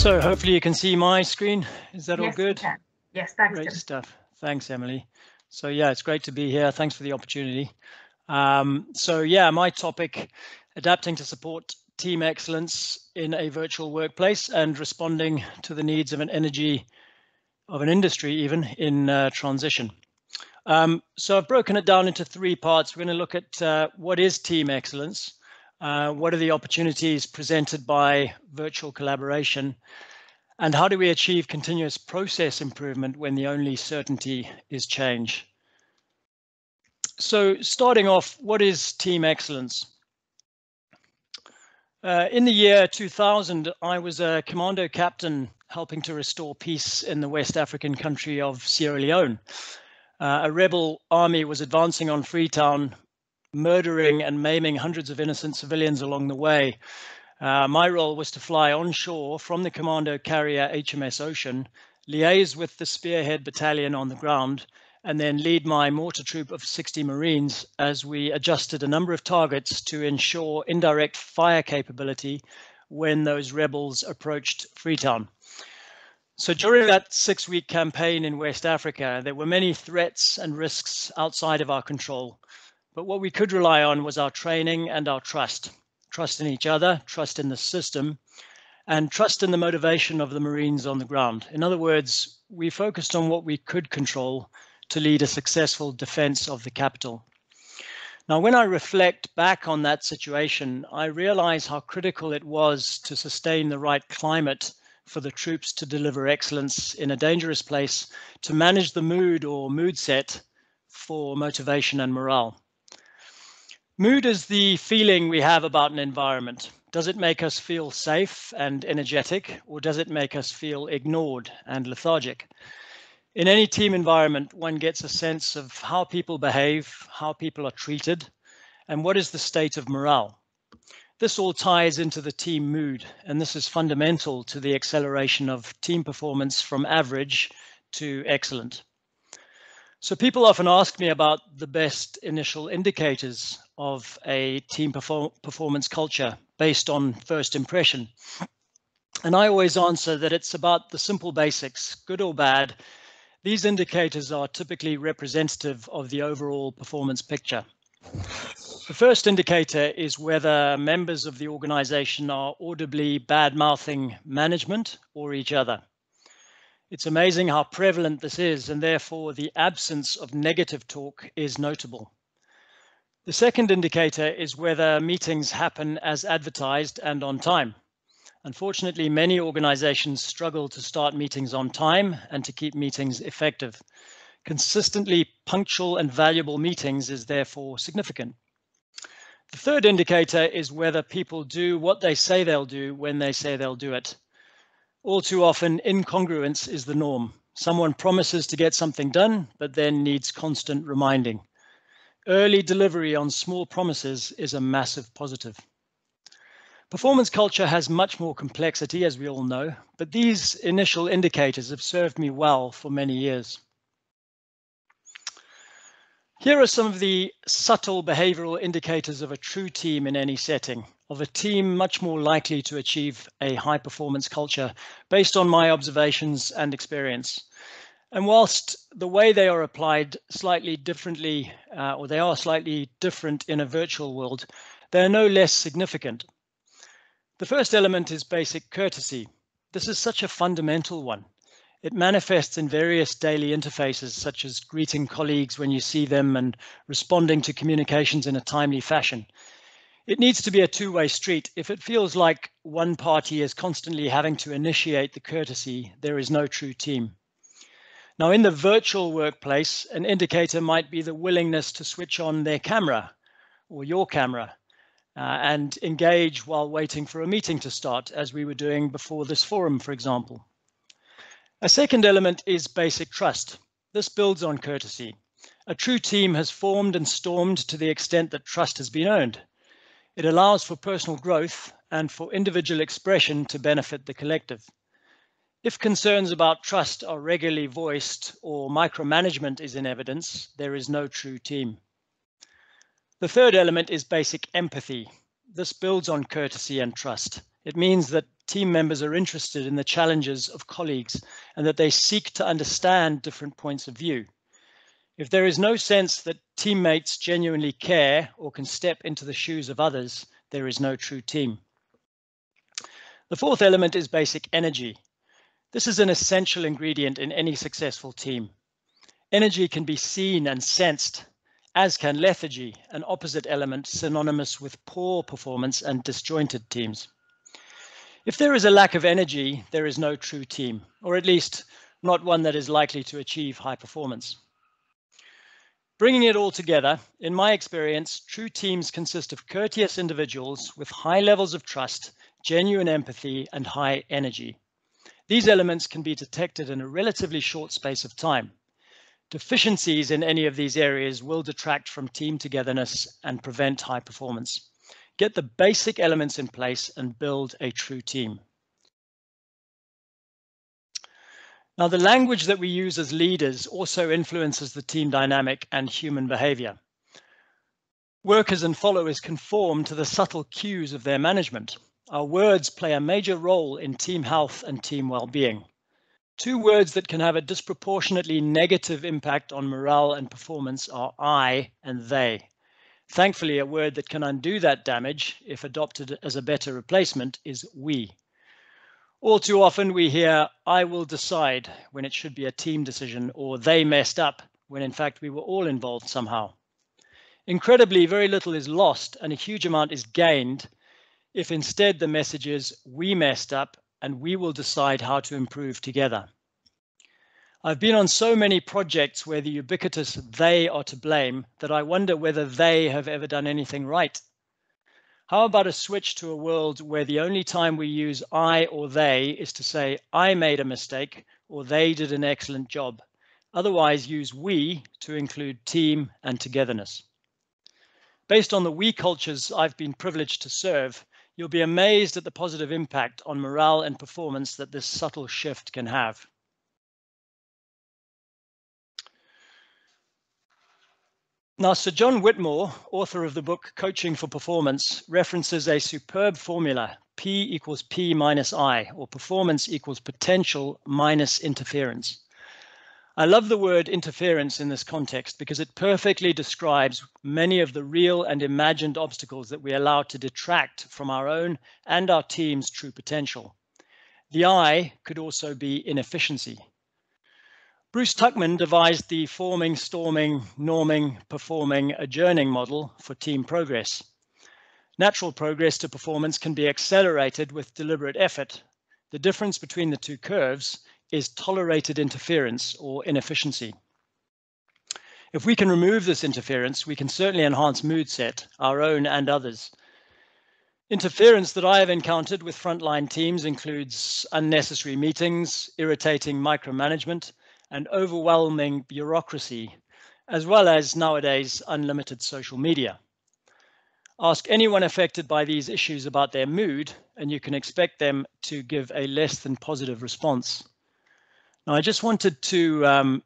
So hopefully you can see my screen. Is that all Yes, good? we can. Yes, thanks, Great Tim. stuff. Thanks, Emily. So yeah, it's great to be here. Thanks for the opportunity. So yeah, my topic, adapting to support team excellence in a virtual workplace and responding to the needs of an industry even in transition. So I've broken it down into three parts. We're going to look at what is team excellence, what are the opportunities presented by virtual collaboration, and how do we achieve continuous process improvement when the only certainty is change? So starting off, what is team excellence? In the year 2000, I was a commando captain helping to restore peace in the West African country of Sierra Leone. A rebel army was advancing on Freetown, murdering and maiming hundreds of innocent civilians along the way. My role was to fly onshore from the commando carrier HMS Ocean, liaise with the Spearhead Battalion on the ground, and then lead my mortar troop of 60 Marines as we adjusted a number of targets to ensure indirect fire capability when those rebels approached Freetown. So during that 6-week campaign in West Africa, there were many threats and risks outside of our control. But what we could rely on was our training and our trust. Trust in each other, trust in the system, and trust in the motivation of the Marines on the ground. In other words, we focused on what we could control to lead a successful defense of the capital. Now, when I reflect back on that situation, I realize how critical it was to sustain the right climate for the troops to deliver excellence in a dangerous place, to manage the mood set for motivation and morale. Mood is the feeling we have about an environment. Does it make us feel safe and energetic, or does it make us feel ignored and lethargic? In any team environment, one gets a sense of how people behave, how people are treated, and what is the state of morale. This all ties into the team mood, and this is fundamental to the acceleration of team performance from average to excellent. So people often ask me about the best initial indicators of a team performance culture based on first impression. And I always answer that it's about the simple basics, good or bad. These indicators are typically representative of the overall performance picture. The first indicator is whether members of the organization are audibly bad-mouthing management or each other. It's amazing how prevalent this is, and therefore the absence of negative talk is notable. The second indicator is whether meetings happen as advertised and on time. Unfortunately, many organizations struggle to start meetings on time and to keep meetings effective. Consistently punctual and valuable meetings is therefore significant. The third indicator is whether people do what they say they'll do when they say they'll do it. All too often, incongruence is the norm. Someone promises to get something done, but then needs constant reminding. Early delivery on small promises is a massive positive. Performance culture has much more complexity, as we all know, but these initial indicators have served me well for many years. Here are some of the subtle behavioral indicators of a true team in any setting, of a team much more likely to achieve a high performance culture based on my observations and experience. And whilst the way they are applied slightly differently, or they are slightly different in a virtual world, they are no less significant. The first element is basic courtesy. This is such a fundamental one. It manifests in various daily interfaces, such as greeting colleagues when you see them and responding to communications in a timely fashion. It needs to be a two-way street. If it feels like one party is constantly having to initiate the courtesy, there is no true team. Now, in the virtual workplace, an indicator might be the willingness to switch on their camera or your camera and engage while waiting for a meeting to start, as we were doing before this forum, for example. A second element is basic trust. This builds on courtesy. A true team has formed and stormed to the extent that trust has been earned. It allows for personal growth and for individual expression to benefit the collective. If concerns about trust are regularly voiced or micromanagement is in evidence, there is no true team. The third element is basic empathy. This builds on courtesy and trust. It means that team members are interested in the challenges of colleagues and that they seek to understand different points of view. If there is no sense that teammates genuinely care or can step into the shoes of others, there is no true team. The fourth element is basic energy. This is an essential ingredient in any successful team. Energy can be seen and sensed, as can lethargy, an opposite element synonymous with poor performance and disjointed teams. If there is a lack of energy, there is no true team, or at least not one that is likely to achieve high performance. Bringing it all together, in my experience, true teams consist of courteous individuals with high levels of trust, genuine empathy, and high energy. These elements can be detected in a relatively short space of time. Deficiencies in any of these areas will detract from team togetherness and prevent high performance. Get the basic elements in place and build a true team. Now, the language that we use as leaders also influences the team dynamic and human behavior. Workers and followers conform to the subtle cues of their management. Our words play a major role in team health and team well-being. Two words that can have a disproportionately negative impact on morale and performance are I and they. Thankfully, a word that can undo that damage, if adopted as a better replacement, is we. All too often we hear, I will decide, when it should be a team decision, or they messed up, when in fact we were all involved somehow. Incredibly, very little is lost and a huge amount is gained if instead the message is, we messed up and we will decide how to improve together. I've been on so many projects where the ubiquitous they are to blame that I wonder whether they have ever done anything right. How about a switch to a world where the only time we use I or they is to say, I made a mistake or they did an excellent job. Otherwise, use we to include team and togetherness. Based on the we cultures I've been privileged to serve, you'll be amazed at the positive impact on morale and performance that this subtle shift can have. Now, Sir John Whitmore, author of the book Coaching for Performance, references a superb formula, P equals P minus I, or performance equals potential minus interference. I love the word interference in this context because it perfectly describes many of the real and imagined obstacles that we allow to detract from our own and our team's true potential. The I could also be inefficiency. Bruce Tuckman devised the forming, storming, norming, performing, adjourning model for team progress. Natural progress to performance can be accelerated with deliberate effort. The difference between the two curves is tolerated interference or inefficiency. If we can remove this interference, we can certainly enhance mood set, our own and others. Interference that I have encountered with frontline teams includes unnecessary meetings, irritating micromanagement, and overwhelming bureaucracy, as well as nowadays unlimited social media. Ask anyone affected by these issues about their mood, and you can expect them to give a less than positive response. Now, I just wanted to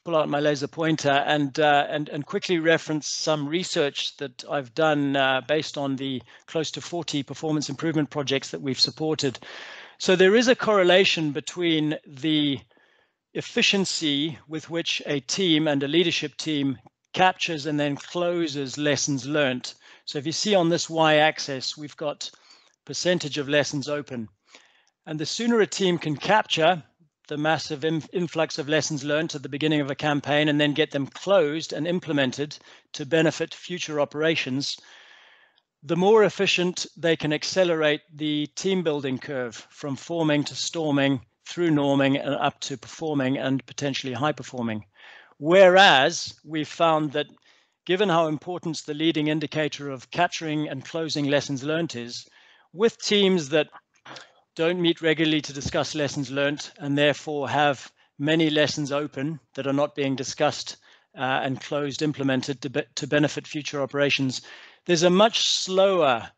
pull out my laser pointer and quickly reference some research that I've done based on the close to 40 performance improvement projects that we've supported. So there is a correlation between the efficiency with which a team and a leadership team captures and then closes lessons learned. So if you see on this y-axis, we've got percentage of lessons open. And the sooner a team can capture the massive influx of lessons learned at the beginning of a campaign and then get them closed and implemented to benefit future operations, the more efficient they can accelerate the team building curve from forming to storming through norming and up to performing and potentially high performing. Whereas we've found that given how important the leading indicator of capturing and closing lessons learned is, with teams that don't meet regularly to discuss lessons learned and therefore have many lessons open that are not being discussed and closed, implemented to benefit future operations, there's a much slower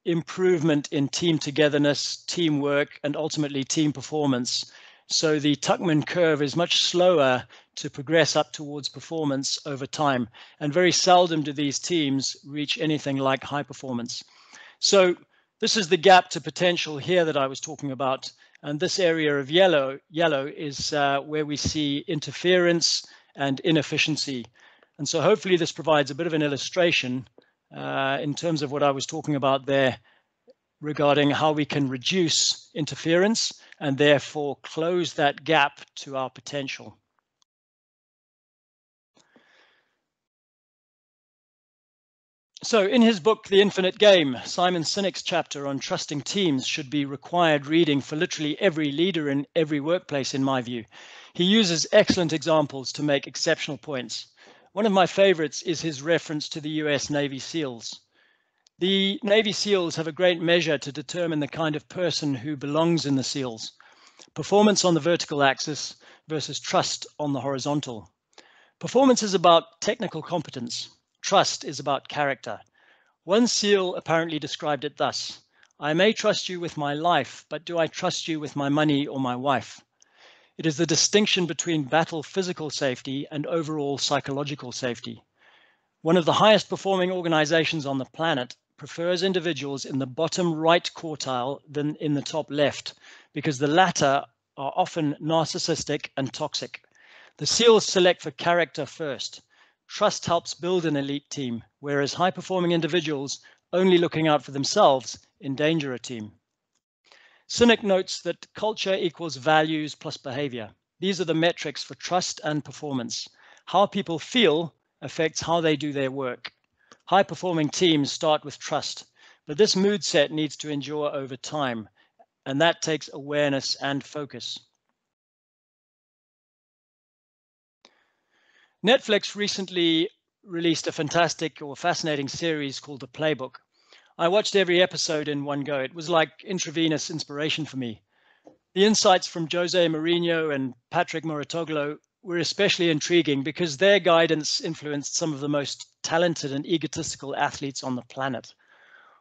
improvement in team togetherness, teamwork, and ultimately team performance. So the Tuckman curve is much slower to progress up towards performance over time. And very seldom do these teams reach anything like high performance. So this is the gap to potential here that I was talking about. And this area of yellow is where we see interference and inefficiency. And so hopefully this provides a bit of an illustration in terms of what I was talking about there regarding how we can reduce interference and therefore close that gap to our potential. So in his book, The Infinite Game, Simon Sinek's chapter on trusting teams should be required reading for literally every leader in every workplace, in my view. He uses excellent examples to make exceptional points. One of my favorites is his reference to the US Navy SEALs. The Navy SEALs have a great measure to determine the kind of person who belongs in the SEALs. Performance on the vertical axis versus trust on the horizontal. Performance is about technical competence. Trust is about character. One SEAL apparently described it thus: I may trust you with my life, but do I trust you with my money or my wife? It is the distinction between battle physical safety and overall psychological safety. One of the highest performing organizations on the planet prefers individuals in the bottom right quartile than in the top left, because the latter are often narcissistic and toxic. The SEALs select for character first. Trust helps build an elite team, whereas high-performing individuals only looking out for themselves endanger a team. Sinek notes that culture equals values plus behavior. These are the metrics for trust and performance. How people feel affects how they do their work. High-performing teams start with trust, but this mood set needs to endure over time, and that takes awareness and focus. Netflix recently released a fantastic or fascinating series called The Playbook. I watched every episode in one go. It was like intravenous inspiration for me. The insights from Jose Mourinho and Patrick Mouratoglou were especially intriguing because their guidance influenced some of the most talented and egotistical athletes on the planet.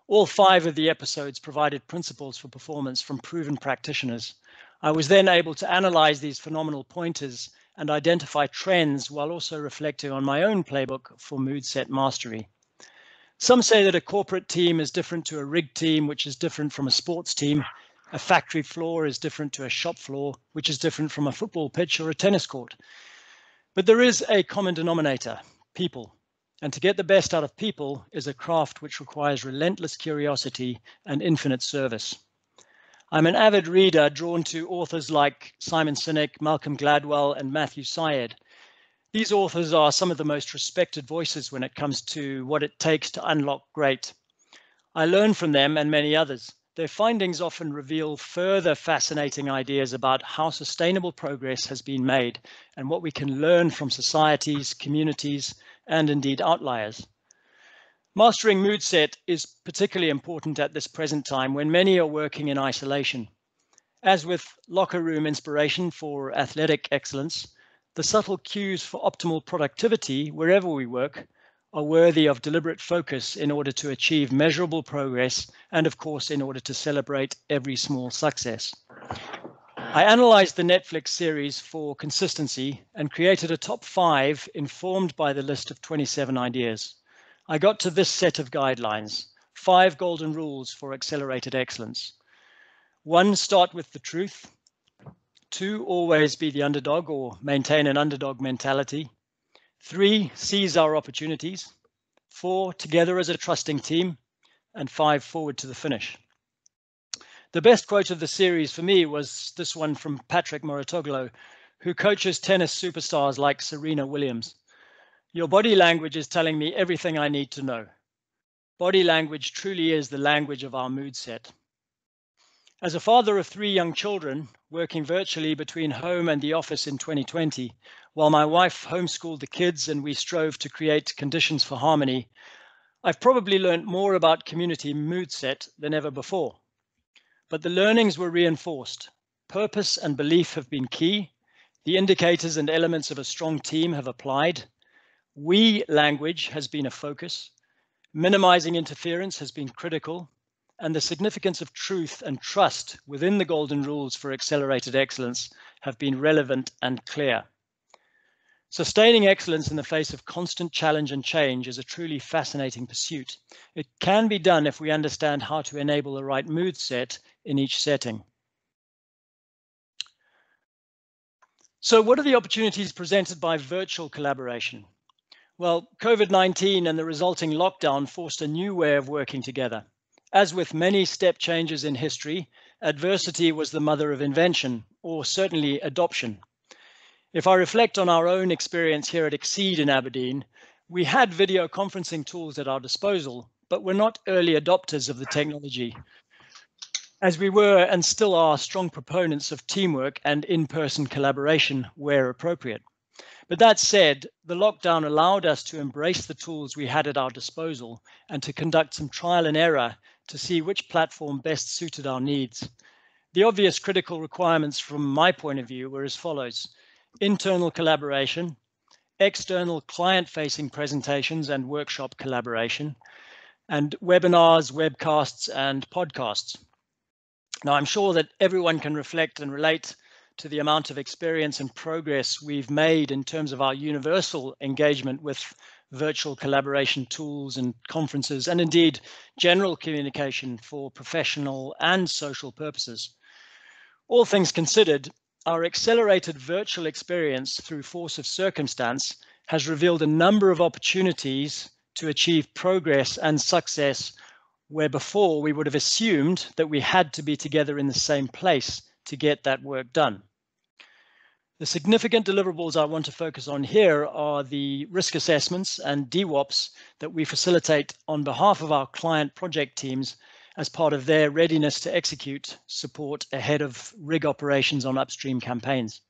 All 5 of the episodes provided principles for performance from proven practitioners. I was then able to analyze these phenomenal pointers and identify trends while also reflecting on my own playbook for mood set mastery. Some say that a corporate team is different to a rigged team, which is different from a sports team. A factory floor is different to a shop floor, which is different from a football pitch or a tennis court. But there is a common denominator: people. And to get the best out of people is a craft which requires relentless curiosity and infinite service. I'm an avid reader drawn to authors like Simon Sinek, Malcolm Gladwell, and Matthew Syed. These authors are some of the most respected voices when it comes to what it takes to unlock great. I learn from them and many others. Their findings often reveal further fascinating ideas about how sustainable progress has been made and what we can learn from societies, communities, and indeed outliers. Mastering mood set is particularly important at this present time when many are working in isolation. As with locker room inspiration for athletic excellence, the subtle cues for optimal productivity wherever we work are worthy of deliberate focus in order to achieve measurable progress and, of course, in order to celebrate every small success. I analyzed the Netflix series for consistency and created a top 5 informed by the list of 27 ideas. I got to this set of guidelines: 5 golden rules for accelerated excellence. 1, start with the truth. 2, always be the underdog or maintain an underdog mentality. 3, seize our opportunities. 4, together as a trusting team. And 5, forward to the finish. The best quote of the series for me was this one from Patrick Mouratoglou, who coaches tennis superstars like Serena Williams. Your body language is telling me everything I need to know. Body language truly is the language of our mood set. As a father of 3 young children, working virtually between home and the office in 2020, while my wife homeschooled the kids and we strove to create conditions for harmony, I've probably learned more about community mood set than ever before. But the learnings were reinforced. Purpose and belief have been key. The indicators and elements of a strong team have applied. We language has been a focus. Minimizing interference has been critical. And the significance of truth and trust within the golden rules for accelerated excellence have been relevant and clear. Sustaining excellence in the face of constant challenge and change is a truly fascinating pursuit. It can be done if we understand how to enable the right mood set in each setting. So what are the opportunities presented by virtual collaboration? Well, COVID-19 and the resulting lockdown forced a new way of working together. As with many step changes in history, adversity was the mother of invention, or certainly adoption. If I reflect on our own experience here at Exceed in Aberdeen, we had video conferencing tools at our disposal, but we're not early adopters of the technology, as we were and still are strong proponents of teamwork and in-person collaboration where appropriate. But that said, the lockdown allowed us to embrace the tools we had at our disposal and to conduct some trial and error to see which platform best suited our needs. The obvious critical requirements from my point of view were as follows: internal collaboration, external client-facing presentations and workshop collaboration, and webinars, webcasts, and podcasts. Now, I'm sure that everyone can reflect and relate to the amount of experience and progress we've made in terms of our universal engagement with virtual collaboration tools and conferences, and indeed general communication for professional and social purposes. All things considered, our accelerated virtual experience through force of circumstance has revealed a number of opportunities to achieve progress and success where before we would have assumed that we had to be together in the same place to get that work done. The significant deliverables I want to focus on here are the risk assessments and DWOPs that we facilitate on behalf of our client project teams as part of their readiness to execute support ahead of rig operations on upstream campaigns.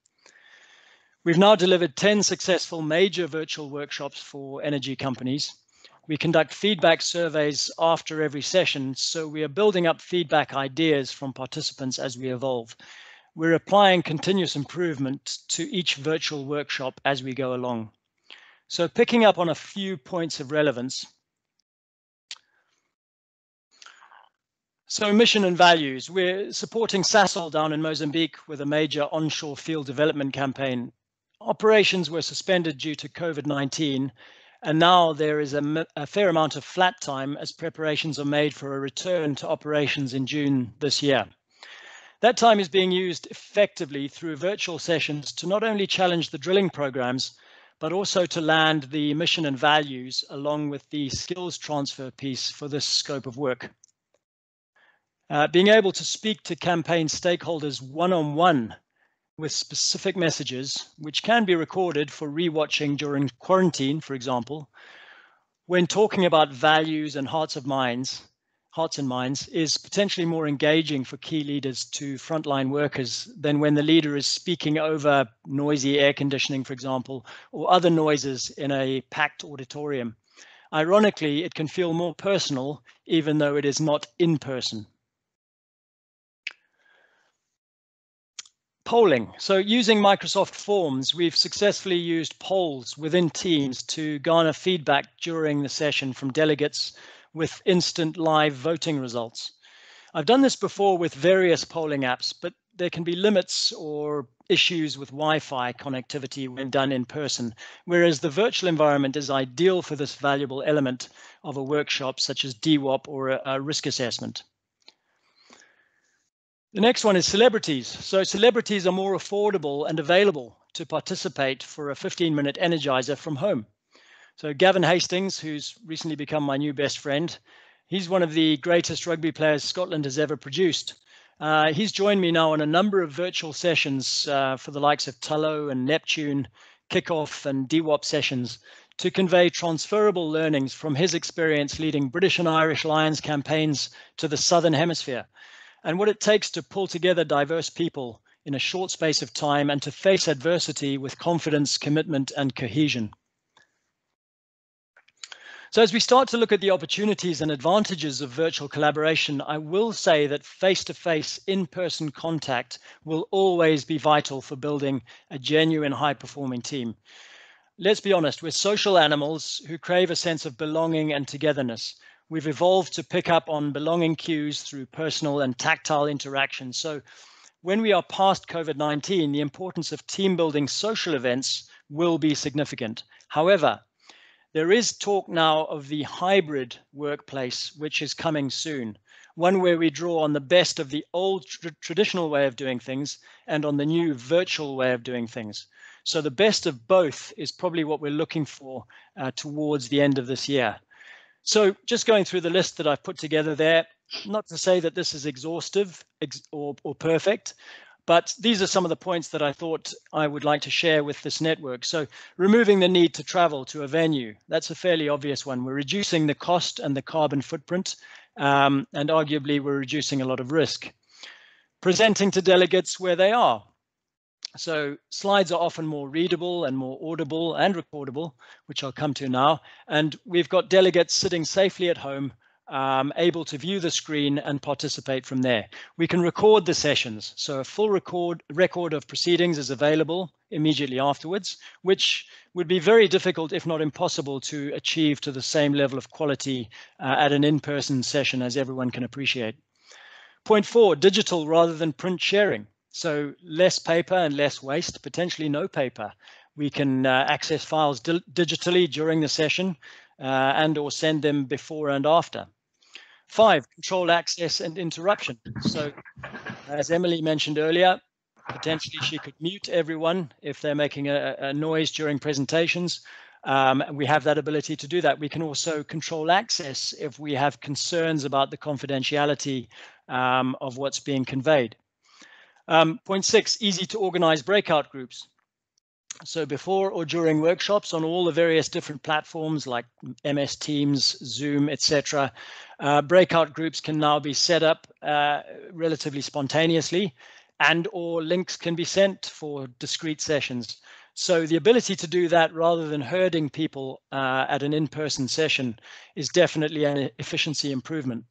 We've now delivered 10 successful major virtual workshops for energy companies. We conduct feedback surveys after every session, so we are building up feedback ideas from participants as we evolve. We're applying continuous improvement to each virtual workshop as we go along. So picking up on a few points of relevance. So mission and values. We're supporting Sasol down in Mozambique with a major onshore field development campaign. Operations were suspended due to COVID-19, and now there is a fair amount of flat time as preparations are made for a return to operations in June this year. That time is being used effectively through virtual sessions to not only challenge the drilling programs, but also to land the mission and values along with the skills transfer piece for this scope of work. Being able to speak to campaign stakeholders one-on-one with specific messages, which can be recorded for rewatching during quarantine, for example, when talking about values and hearts and minds, is potentially more engaging for key leaders to frontline workers than when the leader is speaking over noisy air conditioning, for example, or other noises in a packed auditorium. Ironically, it can feel more personal, even though it is not in person. Polling. So using Microsoft Forms, we've successfully used polls within Teams to garner feedback during the session from delegates with instant live voting results. I've done this before with various polling apps, but there can be limits or issues with Wi-Fi connectivity when done in person, whereas the virtual environment is ideal for this valuable element of a workshop such as DWOP or a risk assessment. The next one is celebrities. So celebrities are more affordable and available to participate for a 15-minute energizer from home. So Gavin Hastings, who's recently become my new best friend, he's one of the greatest rugby players Scotland has ever produced. He's joined me now on a number of virtual sessions for the likes of Tullow and Neptune, kickoff and DWOP sessions to convey transferable learnings from his experience leading British and Irish Lions campaigns to the Southern Hemisphere, and what it takes to pull together diverse people in a short space of time and to face adversity with confidence, commitment, and cohesion. So as we start to look at the opportunities and advantages of virtual collaboration, I will say that face-to-face, in-person contact will always be vital for building a genuine high-performing team. Let's be honest, we're social animals who crave a sense of belonging and togetherness. We've evolved to pick up on belonging cues through personal and tactile interaction. So when we are past COVID-19, the importance of team building social events will be significant. However, there is talk now of the hybrid workplace, which is coming soon, one where we draw on the best of the old traditional way of doing things and on the new virtual way of doing things. So the best of both is probably what we're looking for towards the end of this year. So just going through the list that I've put together there, not to say that this is exhaustive or perfect, but these are some of the points that I thought I would like to share with this network. So removing the need to travel to a venue, that's a fairly obvious one. We're reducing the cost and the carbon footprint, and arguably we're reducing a lot of risk. Presenting to delegates where they are. So slides are often more readable and more audible and recordable, which I'll come to now. And we've got delegates sitting safely at home, able to view the screen and participate from there. We can record the sessions. So a full record of proceedings is available immediately afterwards, which would be very difficult, if not impossible, to achieve to the same level of quality at an in-person session, as everyone can appreciate. Point 4, digital rather than print sharing. So less paper and less waste, potentially no paper. We can access files digitally during the session and or send them before and after. 5, control access and interruption. So as Emily mentioned earlier, potentially she could mute everyone if they're making a noise during presentations. And we have that ability to do that. We can also control access if we have concerns about the confidentiality of what's being conveyed. Point 6, easy to organize breakout groups. So before or during workshops on all the various different platforms like MS Teams, Zoom, etc., breakout groups can now be set up relatively spontaneously, and or links can be sent for discrete sessions. So the ability to do that rather than herding people at an in-person session is definitely an efficiency improvement.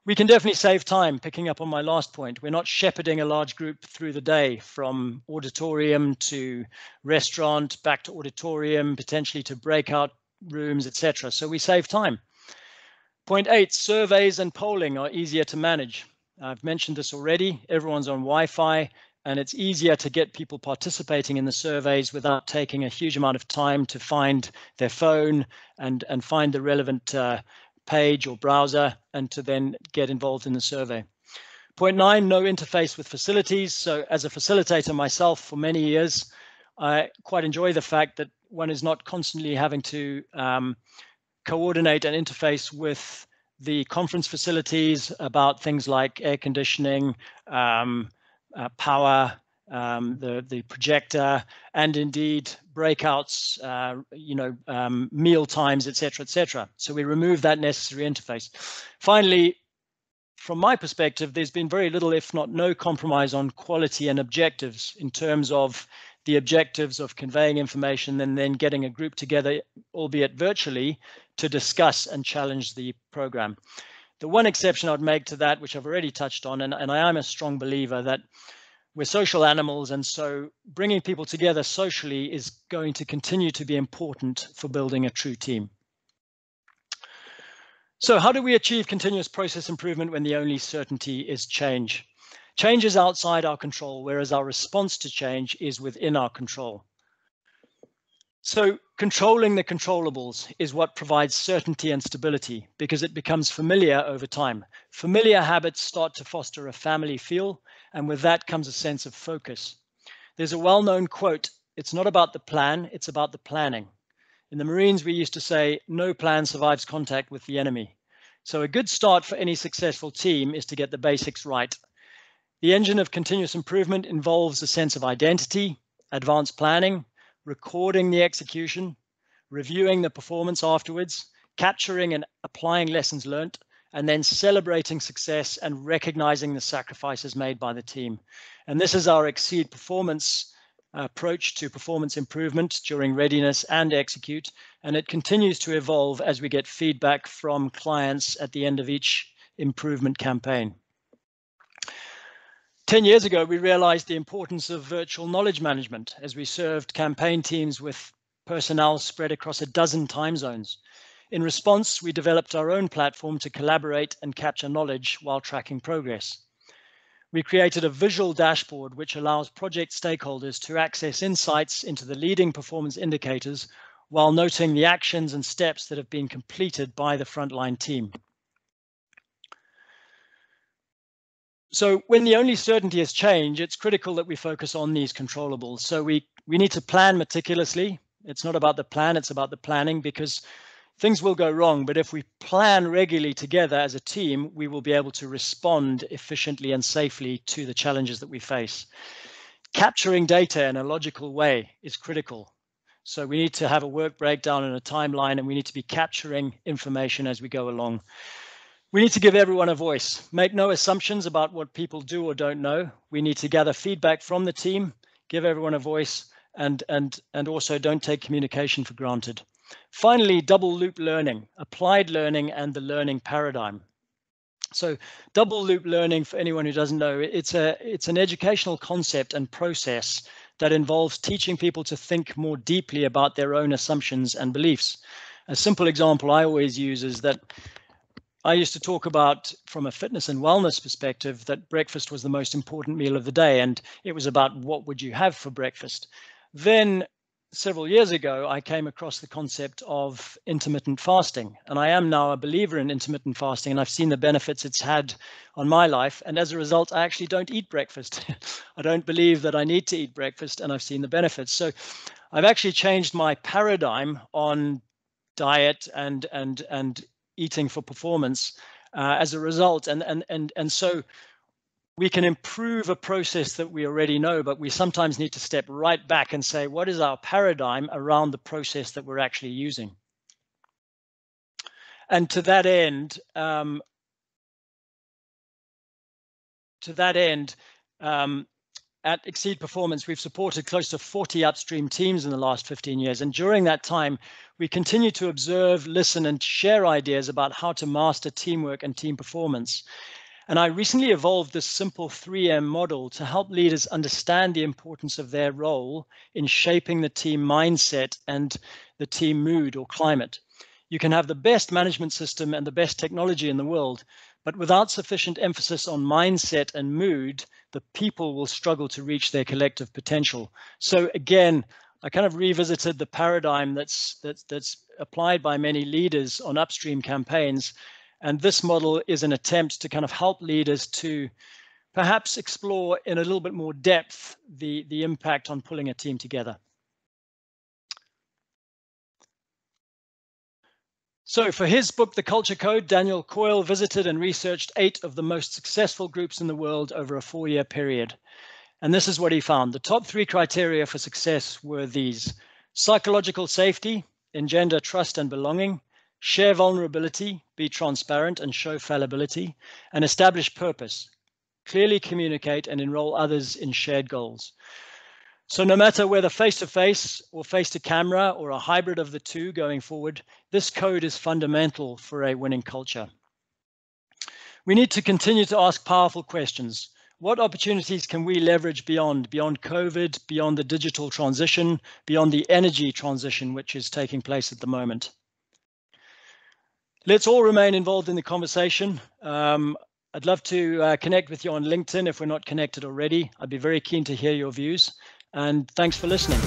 We can definitely save time, picking up on my last point. We're not shepherding a large group through the day from auditorium to restaurant, back to auditorium, potentially to breakout rooms, etc. So we save time. Point 8, surveys and polling are easier to manage. I've mentioned this already. Everyone's on Wi-Fi, and it's easier to get people participating in the surveys without taking a huge amount of time to find their phone and find the relevant page or browser and to then get involved in the survey. Point 9, no interface with facilities. So as a facilitator myself for many years, I quite enjoy the fact that one is not constantly having to coordinate and interface with the conference facilities about things like air conditioning, power, the projector, and indeed breakouts, meal times, etc. So we remove that necessary interface. Finally, from my perspective, there's been very little, if not no, compromise on quality and objectives in terms of the objectives of conveying information and then getting a group together, albeit virtually, to discuss and challenge the program. The one exception I'd make to that, which I've already touched on, and I am a strong believer that we're social animals, and so bringing people together socially is going to continue to be important for building a true team. So how do we achieve continuous process improvement when the only certainty is change? Change is outside our control, whereas our response to change is within our control. So controlling the controllables is what provides certainty and stability because it becomes familiar over time. Familiar habits start to foster a family feel, and with that comes a sense of focus. There's a well-known quote, "It's not about the plan, it's about the planning." In the Marines, we used to say, "No plan survives contact with the enemy." So a good start for any successful team is to get the basics right. The engine of continuous improvement involves a sense of identity, advanced planning, recording the execution, reviewing the performance afterwards, capturing and applying lessons learned, and then celebrating success and recognizing the sacrifices made by the team. And this is our exceed performance approach to performance improvement during readiness and execute. And it continues to evolve as we get feedback from clients at the end of each improvement campaign. 10 years ago, we realized the importance of virtual knowledge management as we served campaign teams with personnel spread across a dozen time zones. In response, we developed our own platform to collaborate and capture knowledge while tracking progress. We created a visual dashboard which allows project stakeholders to access insights into the leading performance indicators while noting the actions and steps that have been completed by the frontline team. So when the only certainty is change, it's critical that we focus on these controllables. So we need to plan meticulously. It's not about the plan, it's about the planning, because things will go wrong, but if we plan regularly together as a team, we will be able to respond efficiently and safely to the challenges that we face. Capturing data in a logical way is critical. So we need to have a work breakdown and a timeline, and we need to be capturing information as we go along. We need to give everyone a voice. Make no assumptions about what people do or don't know. We need to gather feedback from the team, give everyone a voice, and also don't take communication for granted. Finally, double loop learning, applied learning and the learning paradigm. So double loop learning, for anyone who doesn't know, it's an educational concept and process that involves teaching people to think more deeply about their own assumptions and beliefs. A simple example I always use is that I used to talk about, from a fitness and wellness perspective, that breakfast was the most important meal of the day, and it was about what would you have for breakfast. Then several years ago, I came across the concept of intermittent fasting, and I am now a believer in intermittent fasting, and I've seen the benefits it's had on my life, and as a result, I actually don't eat breakfast. I don't believe that I need to eat breakfast, and I've seen the benefits. So I've actually changed my paradigm on diet and eating for performance as a result, and so we can improve a process that we already know, but we sometimes need to step right back and say, what is our paradigm around the process that we're actually using? And to that end, at Exceed Performance, we've supported close to 40 upstream teams in the last 15 years. And during that time, we continue to observe, listen, and share ideas about how to master teamwork and team performance. And I recently evolved this simple 3M model to help leaders understand the importance of their role in shaping the team mindset and the team mood or climate. You can have the best management system and the best technology in the world, but without sufficient emphasis on mindset and mood, the people will struggle to reach their collective potential. So again, I kind of revisited the paradigm that's applied by many leaders on upstream campaigns. And this model is an attempt to kind of help leaders to perhaps explore in a little bit more depth the impact on pulling a team together. So for his book, The Culture Code, Daniel Coyle visited and researched 8 of the most successful groups in the world over a 4-year period. And this is what he found. The top 3 criteria for success were these: psychological safety, engender trust and belonging; share vulnerability, be transparent and show fallibility; and establish purpose, clearly communicate and enroll others in shared goals. So no matter whether face-to-face or face-to-camera or a hybrid of the two going forward, this code is fundamental for a winning culture. We need to continue to ask powerful questions. What opportunities can we leverage beyond COVID, beyond the digital transition, beyond the energy transition, which is taking place at the moment? Let's all remain involved in the conversation. I'd love to connect with you on LinkedIn if we're not connected already. I'd be very keen to hear your views. And thanks for listening.